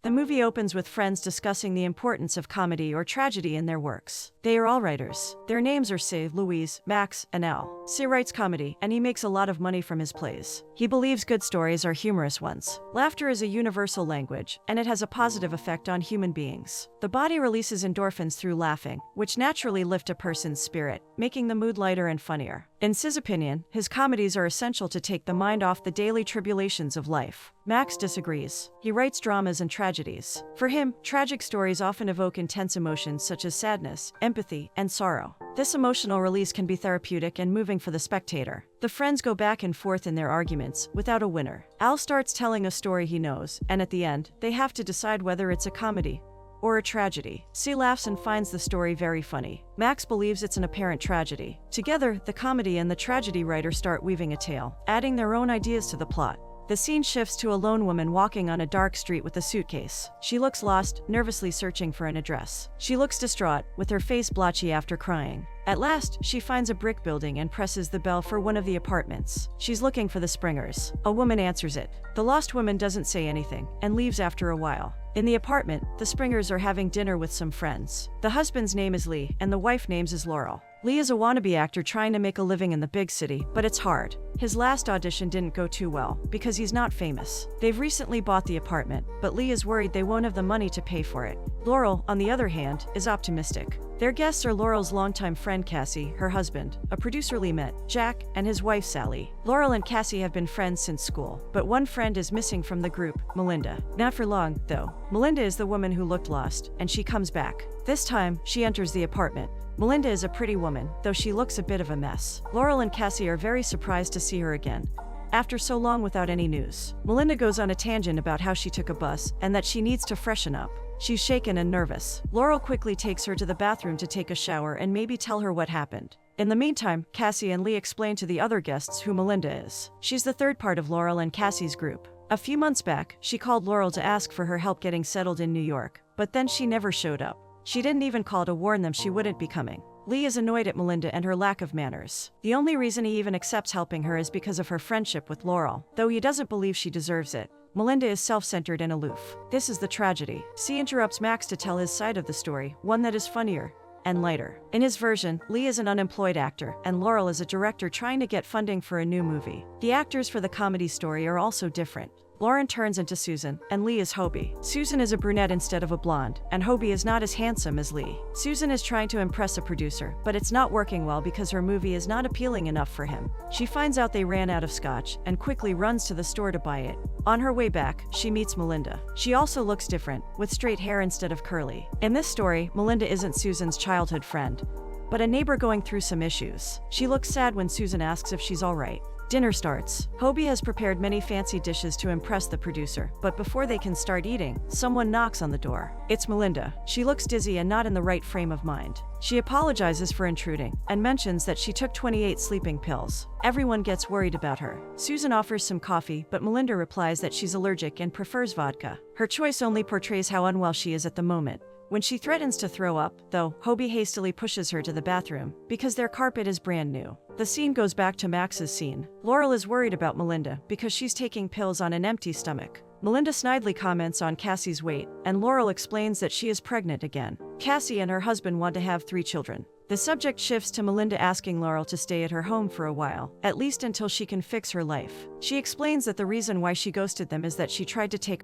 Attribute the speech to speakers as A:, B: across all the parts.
A: The movie opens with friends discussing the importance of comedy or tragedy in their works. They are all writers. Their names are C, Louise, Max, and Al. C writes comedy, and he makes a lot of money from his plays. He believes good stories are humorous ones. Laughter is a universal language, and it has a positive effect on human beings. The body releases endorphins through laughing, which naturally lift a person's spirit, making the mood lighter and funnier. In C's opinion, his comedies are essential to take the mind off the daily tribulations of life. Max disagrees. He writes dramas and tragedies. For him, tragic stories often evoke intense emotions such as sadness, empathy, and sorrow. This emotional release can be therapeutic and moving for the spectator. The friends go back and forth in their arguments, without a winner. Al starts telling a story he knows, and at the end, they have to decide whether it's a comedy or a tragedy. C laughs and finds the story very funny. Max believes it's an apparent tragedy. Together, the comedy and the tragedy writer start weaving a tale, adding their own ideas to the plot. The scene shifts to a lone woman walking on a dark street with a suitcase. She looks lost, nervously searching for an address. She looks distraught, with her face blotchy after crying. At last, she finds a brick building and presses the bell for one of the apartments. She's looking for the Springers. A woman answers it. The lost woman doesn't say anything, and leaves after a while. In the apartment, the Springers are having dinner with some friends. The husband's name is Lee, and the wife's name is Laurel. Lee is a wannabe actor trying to make a living in the big city, but it's hard. His last audition didn't go too well, because he's not famous. They've recently bought the apartment, but Lee is worried they won't have the money to pay for it. Laurel, on the other hand, is optimistic. Their guests are Laurel's longtime friend Cassie, her husband, a producer Lee met, Jack, and his wife Sally. Laurel and Cassie have been friends since school, but one friend is missing from the group, Melinda. Not for long, though. Melinda is the woman who looked lost, and she comes back. This time, she enters the apartment. Melinda is a pretty woman, though she looks a bit of a mess. Laurel and Cassie are very surprised to see her again, after so long without any news. Melinda goes on a tangent about how she took a bus and that she needs to freshen up. She's shaken and nervous. Laurel quickly takes her to the bathroom to take a shower and maybe tell her what happened. In the meantime, Cassie and Lee explain to the other guests who Melinda is. She's the third part of Laurel and Cassie's group. A few months back, she called Laurel to ask for her help getting settled in New York, but then she never showed up. She didn't even call to warn them she wouldn't be coming. Lee is annoyed at Melinda and her lack of manners. The only reason he even accepts helping her is because of her friendship with Laurel, though he doesn't believe she deserves it. Melinda is self-centered and aloof. This is the tragedy. C interrupts Max to tell his side of the story, one that is funnier and lighter. In his version, Lee is an unemployed actor, and Laurel is a director trying to get funding for a new movie. The actors for the comedy story are also different. Lauren turns into Susan, and Lee is Hobie. Susan is a brunette instead of a blonde, and Hobie is not as handsome as Lee. Susan is trying to impress a producer, but it's not working well because her movie is not appealing enough for him. She finds out they ran out of scotch, and quickly runs to the store to buy it. On her way back, she meets Melinda. She also looks different, with straight hair instead of curly. In this story, Melinda isn't Susan's childhood friend, but a neighbor going through some issues. She looks sad when Susan asks if she's alright. Dinner starts. Hobie has prepared many fancy dishes to impress the producer, but before they can start eating, someone knocks on the door. It's Melinda. She looks dizzy and not in the right frame of mind. She apologizes for intruding, and mentions that she took 28 sleeping pills. Everyone gets worried about her. Susan offers some coffee, but Melinda replies that she's allergic and prefers vodka. Her choice only portrays how unwell she is at the moment. When she threatens to throw up, though, Hobie hastily pushes her to the bathroom, because their carpet is brand new. The scene goes back to Max's scene. Laurel is worried about Melinda, because she's taking pills on an empty stomach. Melinda snidely comments on Cassie's weight, and Laurel explains that she is pregnant again. Cassie and her husband want to have 3 children. The subject shifts to Melinda asking Laurel to stay at her home for a while, at least until she can fix her life. She explains that the reason why she ghosted them is that she tried to take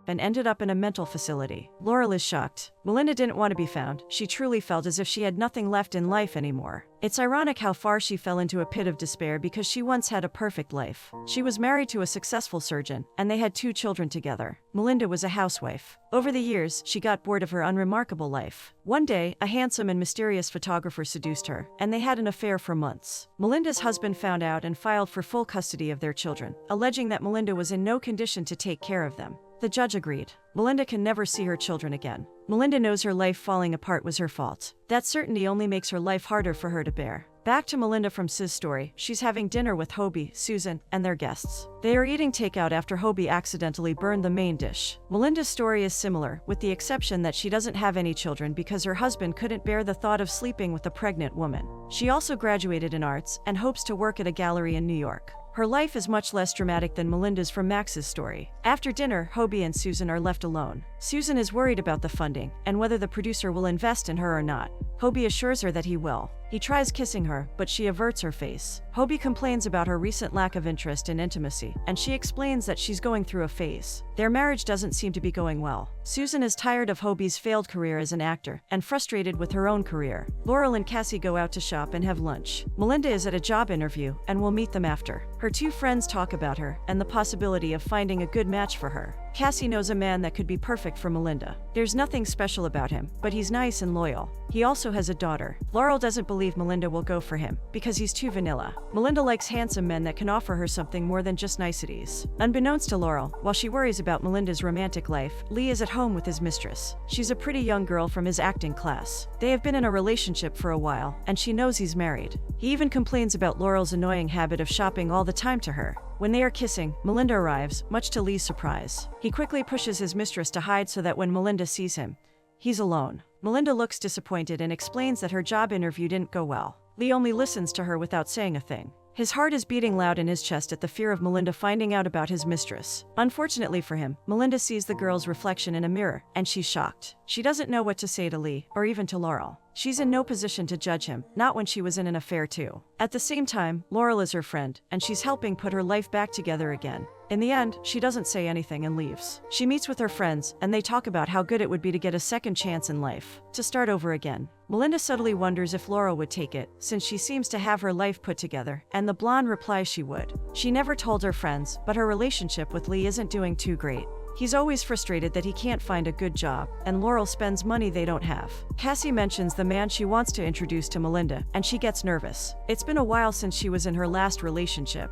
A: and ended up in a mental facility. Laurel is shocked. Melinda didn't want to be found. She truly felt as if she had nothing left in life anymore. It's ironic how far she fell into a pit of despair because she once had a perfect life. She was married to a successful surgeon, and they had 2 children together. Melinda was a housewife. Over the years, she got bored of her unremarkable life. One day, a handsome and mysterious photographer seduced her, and they had an affair for months. Melinda's husband found out and filed for full custody of their children, alleging that Melinda was in no condition to take care of them. The judge agreed. Melinda can never see her children again. Melinda knows her life falling apart was her fault. That certainty only makes her life harder for her to bear. Back to Melinda from C's story. She's having dinner with Hobie, Susan, and their guests. They are eating takeout after Hobie accidentally burned the main dish. Melinda's story is similar, with the exception that she doesn't have any children because her husband couldn't bear the thought of sleeping with a pregnant woman. She also graduated in arts and hopes to work at a gallery in New York. Her life is much less dramatic than Melinda's from Max's story. After dinner, Hobie and Susan are left alone. Susan is worried about the funding and whether the producer will invest in her or not. Hobie assures her that he will. He tries kissing her, but she averts her face. Hobie complains about her recent lack of interest in intimacy, and she explains that she's going through a phase. Their marriage doesn't seem to be going well. Susan is tired of Hobie's failed career as an actor and frustrated with her own career. Laurel and Cassie go out to shop and have lunch. Melinda is at a job interview and will meet them after. Her two friends talk about her and the possibility of finding a good match for her. Cassie knows a man that could be perfect for Melinda. There's nothing special about him, but he's nice and loyal. He also has a daughter. Laurel doesn't believe Melinda will go for him because he's too vanilla. Melinda likes handsome men that can offer her something more than just niceties. Unbeknownst to Laurel, while she worries about Melinda's romantic life, Lee is at home with his mistress. She's a pretty young girl from his acting class. They have been in a relationship for a while, and she knows he's married. He even complains about Laurel's annoying habit of shopping all the time to her. When they are kissing, Melinda arrives, much to Lee's surprise. He quickly pushes his mistress to hide so that when Melinda sees him, he's alone. Melinda looks disappointed and explains that her job interview didn't go well. Lee only listens to her without saying a thing. His heart is beating loud in his chest at the fear of Melinda finding out about his mistress. Unfortunately for him, Melinda sees the girl's reflection in a mirror, and she's shocked. She doesn't know what to say to Lee, or even to Laurel. She's in no position to judge him, not when she was in an affair too. At the same time, Laurel is her friend, and she's helping put her life back together again. In the end, she doesn't say anything and leaves. She meets with her friends, and they talk about how good it would be to get a second chance in life, to start over again. Melinda subtly wonders if Laurel would take it, since she seems to have her life put together, and the blonde replies she would. She never told her friends, but her relationship with Lee isn't doing too great. He's always frustrated that he can't find a good job, and Laurel spends money they don't have. Cassie mentions the man she wants to introduce to Melinda, and she gets nervous. It's been a while since she was in her last relationship,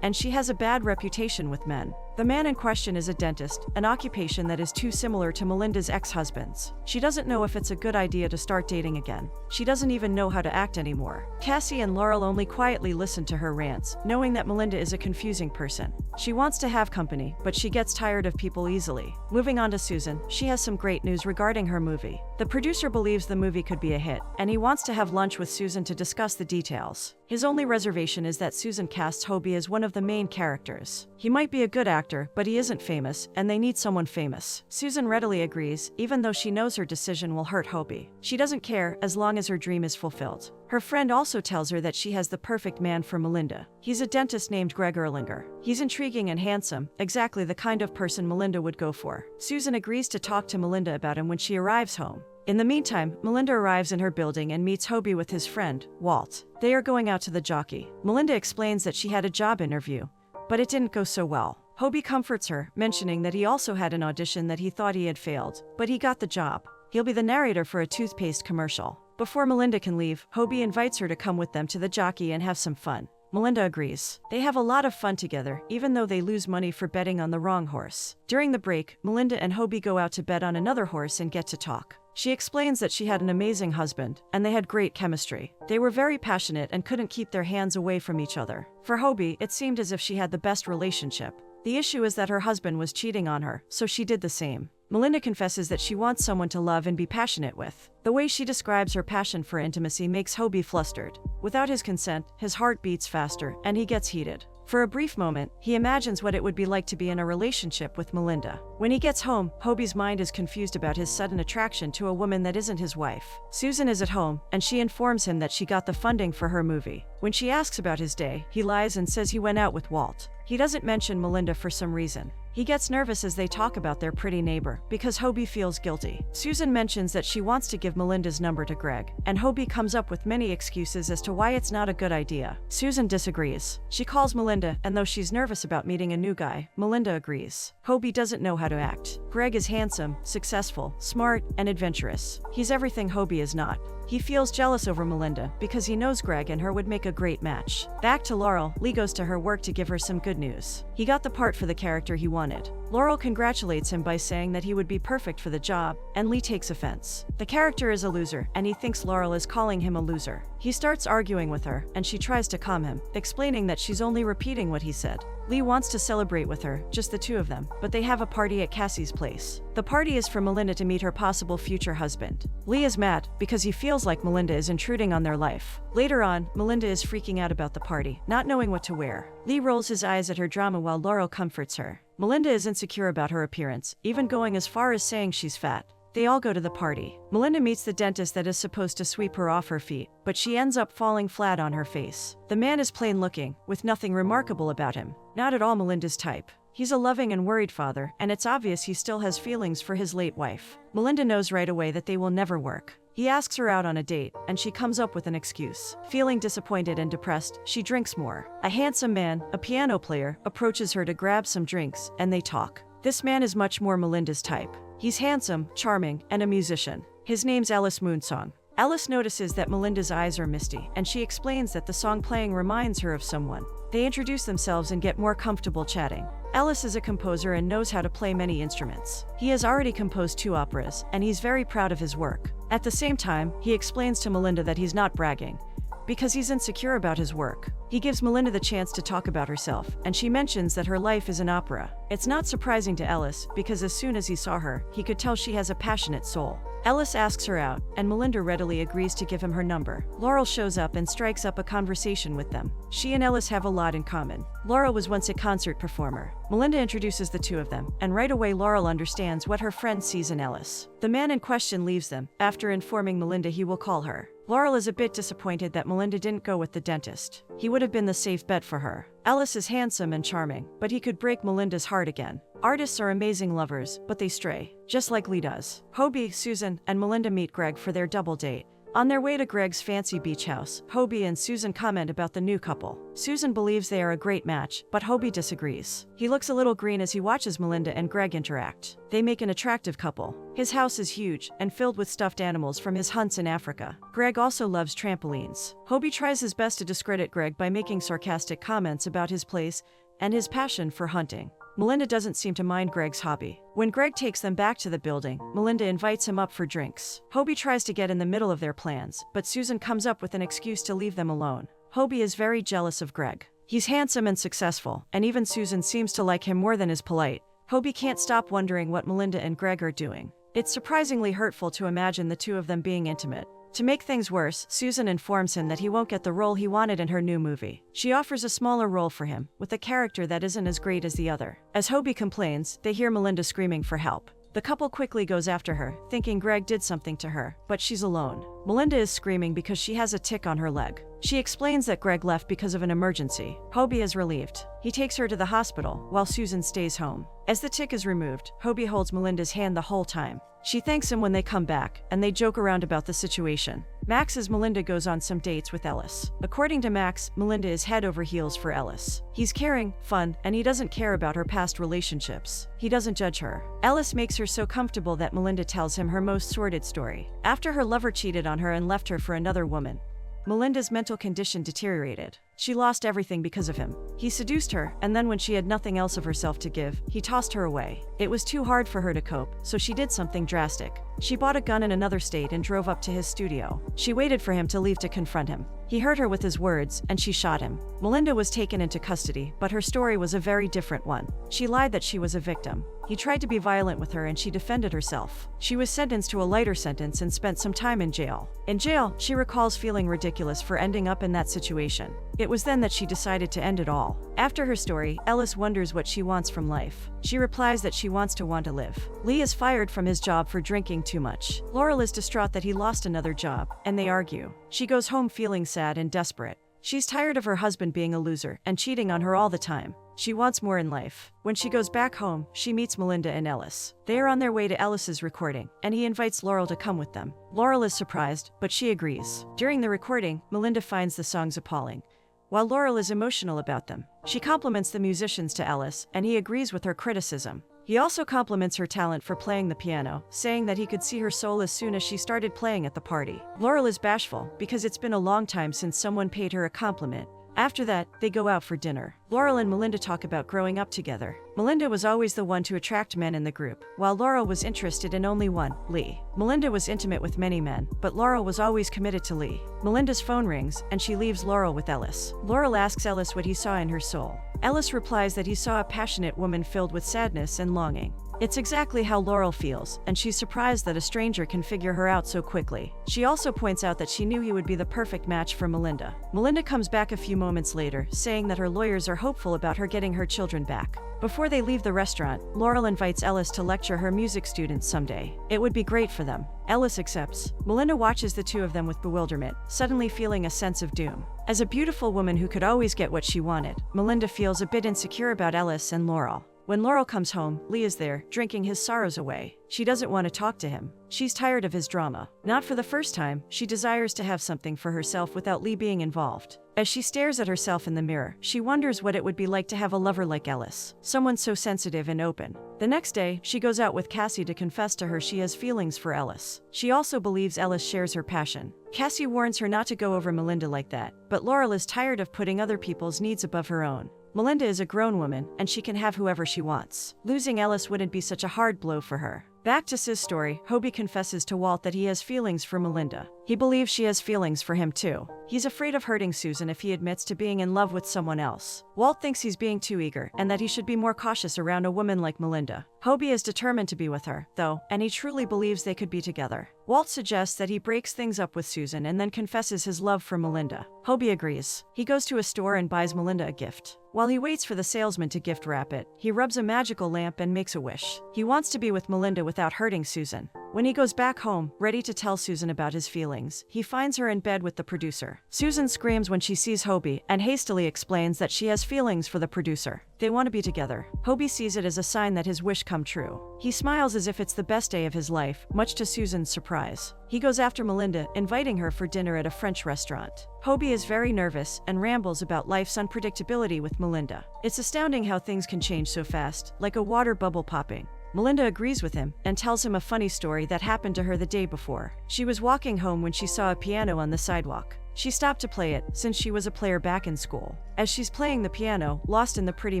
A: and she has a bad reputation with men. The man in question is a dentist, an occupation that is too similar to Melinda's ex-husband's. She doesn't know if it's a good idea to start dating again. She doesn't even know how to act anymore. Cassie and Laurel only quietly listen to her rants, knowing that Melinda is a confusing person. She wants to have company, but she gets tired of people easily. Moving on to Susan, she has some great news regarding her movie. The producer believes the movie could be a hit, and he wants to have lunch with Susan to discuss the details. His only reservation is that Susan casts Hobie as one of the main characters. He might be a good actor, but he isn't famous, and they need someone famous. Susan readily agrees, even though she knows her decision will hurt Hobie. She doesn't care as long as her dream is fulfilled. Her friend also tells her that she has the perfect man for Melinda. He's a dentist named Greg Erlinger. He's intriguing and handsome, exactly the kind of person Melinda would go for. Susan agrees to talk to Melinda about him when she arrives home. In the meantime, Melinda arrives in her building and meets Hobie with his friend, Walt. They are going out to the jockey. Melinda explains that she had a job interview, but it didn't go so well. Hobie comforts her, mentioning that he also had an audition that he thought he had failed, but he got the job. He'll be the narrator for a toothpaste commercial. Before Melinda can leave, Hobie invites her to come with them to the jockey and have some fun. Melinda agrees. They have a lot of fun together, even though they lose money for betting on the wrong horse. During the break, Melinda and Hobie go out to bet on another horse and get to talk. She explains that she had an amazing husband, and they had great chemistry. They were very passionate and couldn't keep their hands away from each other. For Hobie, it seemed as if she had the best relationship. The issue is that her husband was cheating on her, so she did the same. Melinda confesses that she wants someone to love and be passionate with. The way she describes her passion for intimacy makes Hobie flustered. Without his consent, his heart beats faster, and he gets heated. For a brief moment, he imagines what it would be like to be in a relationship with Melinda. When he gets home, Hobie's mind is confused about his sudden attraction to a woman that isn't his wife. Susan is at home, and she informs him that she got the funding for her movie. When she asks about his day, he lies and says he went out with Walt. He doesn't mention Melinda for some reason. He gets nervous as they talk about their pretty neighbor, because Hobie feels guilty. Susan mentions that she wants to give Melinda's number to Greg, and Hobie comes up with many excuses as to why it's not a good idea. Susan disagrees. She calls Melinda, and though she's nervous about meeting a new guy, Melinda agrees. Hobie doesn't know how to act. Greg is handsome, successful, smart, and adventurous. He's everything Hobie is not. He feels jealous over Melinda because he knows Greg and her would make a great match. Back to Laurel, Lee goes to her work to give her some good news. He got the part for the character he wanted. Laurel congratulates him by saying that he would be perfect for the job, and Lee takes offense. The character is a loser, and he thinks Laurel is calling him a loser. He starts arguing with her, and she tries to calm him, explaining that she's only repeating what he said. Lee wants to celebrate with her, just the two of them, but they have a party at Cassie's place. The party is for Melinda to meet her possible future husband. Lee is mad because he feels like Melinda is intruding on their life. Later on, Melinda is freaking out about the party, not knowing what to wear. Lee rolls his eyes at her drama while Laurel comforts her. Melinda is insecure about her appearance, even going as far as saying she's fat. They all go to the party. Melinda meets the dentist that is supposed to sweep her off her feet, but she ends up falling flat on her face. The man is plain looking, with nothing remarkable about him. Not at all Melinda's type. He's a loving and worried father, and it's obvious he still has feelings for his late wife. Melinda knows right away that they will never work. He asks her out on a date, and she comes up with an excuse. Feeling disappointed and depressed, she drinks more. A handsome man, a piano player, approaches her to grab some drinks, and they talk. This man is much more Melinda's type. He's handsome, charming, and a musician. His name's Ellis Moonsong. Ellis notices that Melinda's eyes are misty, and she explains that the song playing reminds her of someone. They introduce themselves and get more comfortable chatting. Ellis is a composer and knows how to play many instruments. He has already composed 2 operas, and he's very proud of his work. At the same time, he explains to Melinda that he's not bragging, because he's insecure about his work. He gives Melinda the chance to talk about herself, and she mentions that her life is an opera. It's not surprising to Ellis, because as soon as he saw her, he could tell she has a passionate soul. Ellis asks her out, and Melinda readily agrees to give him her number. Laurel shows up and strikes up a conversation with them. She and Ellis have a lot in common. Laurel was once a concert performer. Melinda introduces the two of them, and right away Laurel understands what her friend sees in Ellis. The man in question leaves them, after informing Melinda he will call her. Laurel is a bit disappointed that Melinda didn't go with the dentist. He would have been the safe bet for her. Ellis is handsome and charming, but he could break Melinda's heart again. Artists are amazing lovers, but they stray, just like Lee does. Hobie, Susan, and Melinda meet Greg for their double date. On their way to Greg's fancy beach house, Hobie and Susan comment about the new couple. Susan believes they are a great match, but Hobie disagrees. He looks a little green as he watches Melinda and Greg interact. They make an attractive couple. His house is huge and filled with stuffed animals from his hunts in Africa. Greg also loves trampolines. Hobie tries his best to discredit Greg by making sarcastic comments about his place and his passion for hunting. Melinda doesn't seem to mind Greg's hobby. When Greg takes them back to the building, Melinda invites him up for drinks. Hobie tries to get in the middle of their plans, but Susan comes up with an excuse to leave them alone. Hobie is very jealous of Greg. He's handsome and successful, and even Susan seems to like him more than is polite. Hobie can't stop wondering what Melinda and Greg are doing. It's surprisingly hurtful to imagine the two of them being intimate. To make things worse, Susan informs him that he won't get the role he wanted in her new movie. She offers a smaller role for him, with a character that isn't as great as the other. As Hobie complains, they hear Melinda screaming for help. The couple quickly goes after her, thinking Greg did something to her, but she's alone. Melinda is screaming because she has a tick on her leg. She explains that Greg left because of an emergency. Hobie is relieved. He takes her to the hospital, while Susan stays home. As the tick is removed, Hobie holds Melinda's hand the whole time. She thanks him when they come back, and they joke around about the situation. Max as Melinda goes on some dates with Ellis. According to Max, Melinda is head over heels for Ellis. He's caring, fun, and he doesn't care about her past relationships. He doesn't judge her. Ellis makes her so comfortable that Melinda tells him her most sordid story. After her lover cheated on her and left her for another woman, Melinda's mental condition deteriorated. She lost everything because of him. He seduced her, and then when she had nothing else of herself to give, he tossed her away. It was too hard for her to cope, so she did something drastic. She bought a gun in another state and drove up to his studio. She waited for him to leave to confront him. He hurt her with his words, and she shot him. Melinda was taken into custody, but her story was a very different one. She lied that she was a victim. He tried to be violent with her and she defended herself. She was sentenced to a lighter sentence and spent some time in jail. In jail, she recalls feeling ridiculous for ending up in that situation. It was then that she decided to end it all. After her story, Ellis wonders what she wants from life. She replies that she wants to live. Lee is fired from his job for drinking too much. Laurel is distraught that he lost another job, and they argue. She goes home feeling sad and desperate. She's tired of her husband being a loser and cheating on her all the time. She wants more in life. When she goes back home, she meets Melinda and Ellis. They are on their way to Ellis's recording, and he invites Laurel to come with them. Laurel is surprised, but she agrees. During the recording, Melinda finds the songs appalling, while Laurel is emotional about them. She compliments the musicians to Ellis, and he agrees with her criticism. He also compliments her talent for playing the piano, saying that he could see her soul as soon as she started playing at the party. Laurel is bashful, because it's been a long time since someone paid her a compliment. After that, they go out for dinner. Laurel and Melinda talk about growing up together. Melinda was always the one to attract men in the group, while Laurel was interested in only one, Lee. Melinda was intimate with many men, but Laurel was always committed to Lee. Melinda's phone rings, and she leaves Laurel with Ellis. Laurel asks Ellis what he saw in her soul. Ellis replies that he saw a passionate woman filled with sadness and longing. It's exactly how Laurel feels, and she's surprised that a stranger can figure her out so quickly. She also points out that she knew he would be the perfect match for Melinda. Melinda comes back a few moments later, saying that her lawyers are hopeful about her getting her children back. Before they leave the restaurant, Laurel invites Ellis to lecture her music students someday. It would be great for them. Ellis accepts. Melinda watches the two of them with bewilderment, suddenly feeling a sense of doom. As a beautiful woman who could always get what she wanted, Melinda feels a bit insecure about Ellis and Laurel. When Laurel comes home, Lee is there, drinking his sorrows away. She doesn't want to talk to him. She's tired of his drama. Not for the first time, she desires to have something for herself without Lee being involved. As she stares at herself in the mirror, she wonders what it would be like to have a lover like Ellis, someone so sensitive and open. The next day, she goes out with Cassie to confess to her she has feelings for Ellis. She also believes Ellis shares her passion. Cassie warns her not to go over Melinda like that, but Laurel is tired of putting other people's needs above her own. Melinda is a grown woman, and she can have whoever she wants. Losing Ellis wouldn't be such a hard blow for her. Back to Siz's story, Hobie confesses to Walt that he has feelings for Melinda. He believes she has feelings for him too. He's afraid of hurting Susan if he admits to being in love with someone else. Walt thinks he's being too eager and that he should be more cautious around a woman like Melinda. Hobie is determined to be with her, though, and he truly believes they could be together. Walt suggests that he breaks things up with Susan and then confesses his love for Melinda. Hobie agrees. He goes to a store and buys Melinda a gift. While he waits for the salesman to gift wrap it, he rubs a magical lamp and makes a wish. He wants to be with Melinda without hurting Susan. When he goes back home, ready to tell Susan about his feelings, he finds her in bed with the producer. Susan screams when she sees Hobie and hastily explains that she has feelings for the producer. They want to be together. Hobie sees it as a sign that his wish come true. He smiles as if it's the best day of his life, much to Susan's surprise. He goes after Melinda, inviting her for dinner at a French restaurant. Hobie is very nervous and rambles about life's unpredictability with Melinda. It's astounding how things can change so fast, like a water bubble popping. Melinda agrees with him and tells him a funny story that happened to her the day before. She was walking home when she saw a piano on the sidewalk. She stopped to play it, since she was a player back in school. As she's playing the piano, lost in the pretty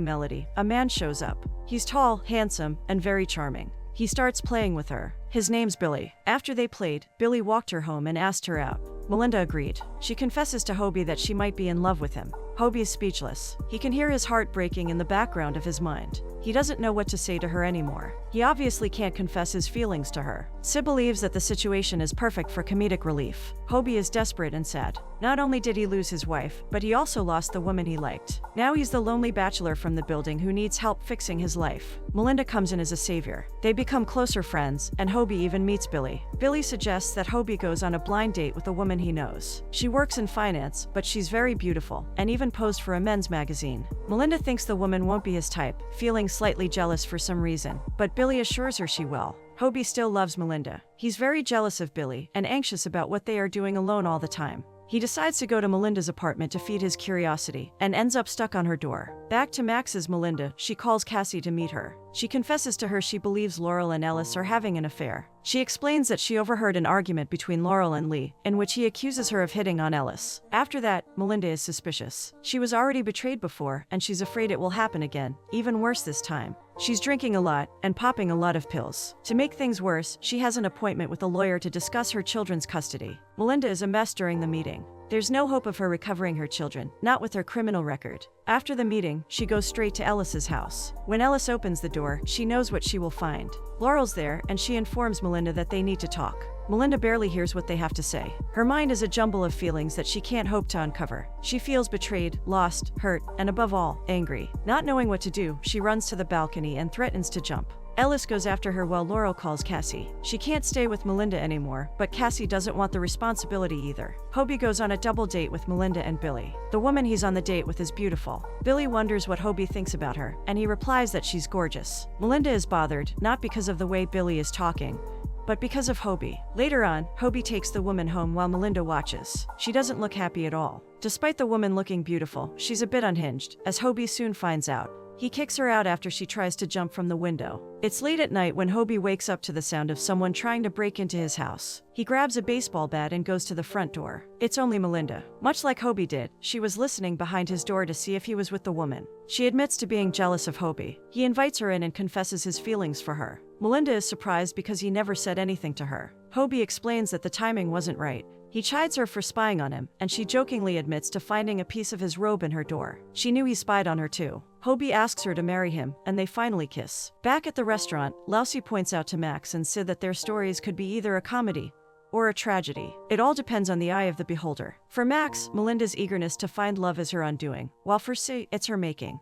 A: melody, a man shows up. He's tall, handsome, and very charming. He starts playing with her. His name's Billy. After they played, Billy walked her home and asked her out. Melinda agreed. She confesses to Hobie that she might be in love with him. Hobie is speechless. He can hear his heart breaking in the background of his mind. He doesn't know what to say to her anymore. He obviously can't confess his feelings to her. Sid believes that the situation is perfect for comedic relief. Hobie is desperate and sad. Not only did he lose his wife, but he also lost the woman he liked. Now he's the lonely bachelor from the building who needs help fixing his life. Melinda comes in as a savior. They become closer friends, and Hobie even meets Billy. Billy suggests that Hobie goes on a blind date with a woman he knows. She works in finance, but she's very beautiful, and even posed for a men's magazine. Melinda thinks the woman won't be his type, feeling slightly jealous for some reason, but Billy assures her she will. Hobie still loves Melinda. He's very jealous of Billy and anxious about what they are doing alone all the time. He decides to go to Melinda's apartment to feed his curiosity and ends up stuck on her door. Back to Max's Melinda, she calls Cassie to meet her. She confesses to her she believes Laurel and Ellis are having an affair. She explains that she overheard an argument between Laurel and Lee, in which he accuses her of hitting on Ellis. After that, Melinda is suspicious. She was already betrayed before, and she's afraid it will happen again, even worse this time. She's drinking a lot and popping a lot of pills. To make things worse, she has an appointment with a lawyer to discuss her children's custody. Melinda is a mess during the meeting. There's no hope of her recovering her children, not with her criminal record. After the meeting, she goes straight to Ellis's house. When Ellis opens the door, she knows what she will find. Laurel's there, and she informs Melinda that they need to talk. Melinda barely hears what they have to say. Her mind is a jumble of feelings that she can't hope to uncover. She feels betrayed, lost, hurt, and above all, angry. Not knowing what to do, she runs to the balcony and threatens to jump. Ellis goes after her while Laurel calls Cassie. She can't stay with Melinda anymore, but Cassie doesn't want the responsibility either. Hobie goes on a double date with Melinda and Billy. The woman he's on the date with is beautiful. Billy wonders what Hobie thinks about her, and he replies that she's gorgeous. Melinda is bothered, not because of the way Billy is talking, but because of Hobie. Later on, Hobie takes the woman home while Melinda watches. She doesn't look happy at all. Despite the woman looking beautiful, she's a bit unhinged, as Hobie soon finds out. He kicks her out after she tries to jump from the window. It's late at night when Hobie wakes up to the sound of someone trying to break into his house. He grabs a baseball bat and goes to the front door. It's only Melinda. Much like Hobie did, she was listening behind his door to see if he was with the woman. She admits to being jealous of Hobie. He invites her in and confesses his feelings for her. Melinda is surprised because he never said anything to her. Hobie explains that the timing wasn't right. He chides her for spying on him, and she jokingly admits to finding a piece of his robe in her door. She knew he spied on her too. Hobie asks her to marry him, and they finally kiss. Back at the restaurant, Lousy points out to Max and Sid that their stories could be either a comedy or a tragedy. It all depends on the eye of the beholder. For Max, Melinda's eagerness to find love is her undoing, while for Sid, it's her making.